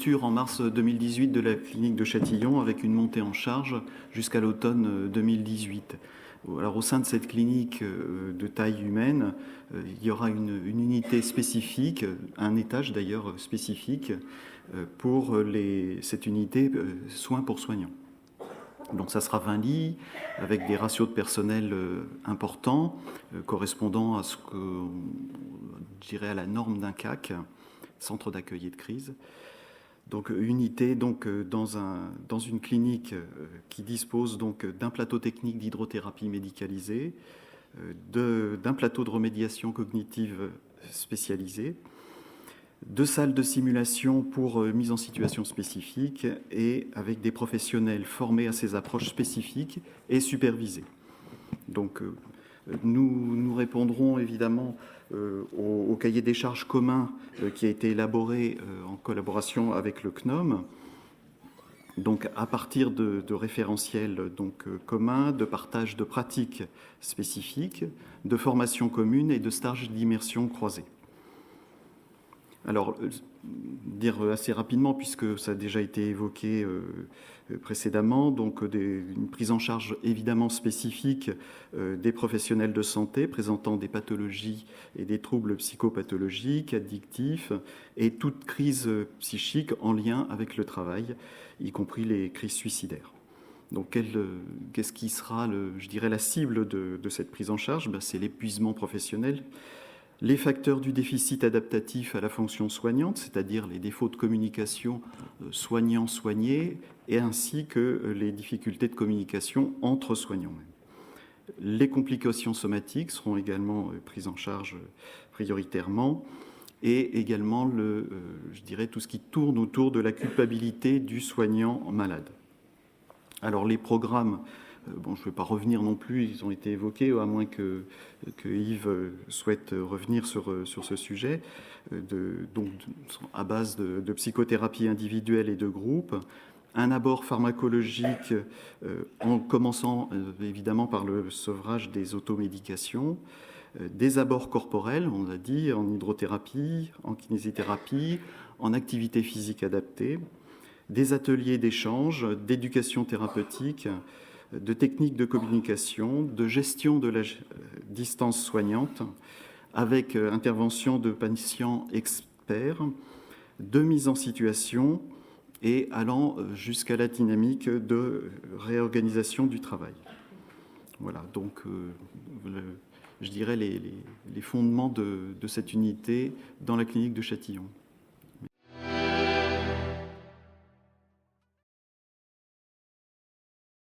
réouverture en mars 2018 de la clinique de Châtillon avec une montée en charge jusqu'à l'automne 2018. Alors, au sein de cette clinique de taille humaine, il y aura une unité spécifique, un étage d'ailleurs spécifique, pour cette unité soins pour soignants. Donc ça sera 20 lits avec des ratios de personnel importants, correspondant à ce que je dirais à la norme d'un CAC, centre d'accueil et de crise. Donc unité dans une clinique qui dispose donc d'un plateau technique d'hydrothérapie médicalisée, d'un plateau de remédiation cognitive spécialisé, 2 salles de simulation pour mise en situation spécifique et avec des professionnels formés à ces approches spécifiques et supervisés. Donc nous répondrons évidemment au cahier des charges commun qui a été élaboré en collaboration avec le CNOM. Donc à partir de référentiels communs, de partage de pratiques spécifiques, de formations communes et de stages d'immersion croisés. Alors, dire assez rapidement, puisque ça a déjà été évoqué précédemment, donc une prise en charge évidemment spécifique des professionnels de santé présentant des pathologies et des troubles psychopathologiques, addictifs, et toute crise psychique en lien avec le travail, y compris les crises suicidaires. Donc, qu'est-ce qui sera, je dirais, la cible de cette prise en charge? C'est l'épuisement professionnel. Les facteurs du déficit adaptatif à la fonction soignante, c'est-à-dire les défauts de communication soignant-soigné, et ainsi que les difficultés de communication entre soignants. Les complications somatiques seront également prises en charge prioritairement, et également je dirais tout ce qui tourne autour de la culpabilité du soignant malade. Alors les programmes, je ne vais pas revenir non plus, ils ont été évoqués, à moins que Yves souhaite revenir sur ce sujet, donc à base de psychothérapie individuelle et de groupe, un abord pharmacologique en commençant évidemment par le sevrage des automédications, des abords corporels, on l'a dit, en hydrothérapie, en kinésithérapie, en activité physique adaptée, des ateliers d'échange, d'éducation thérapeutique, de techniques de communication, de gestion de la distance soignante, avec intervention de patients experts, de mise en situation et allant jusqu'à la dynamique de réorganisation du travail. Voilà, donc je dirais les fondements de cette unité dans la clinique de Châtillon.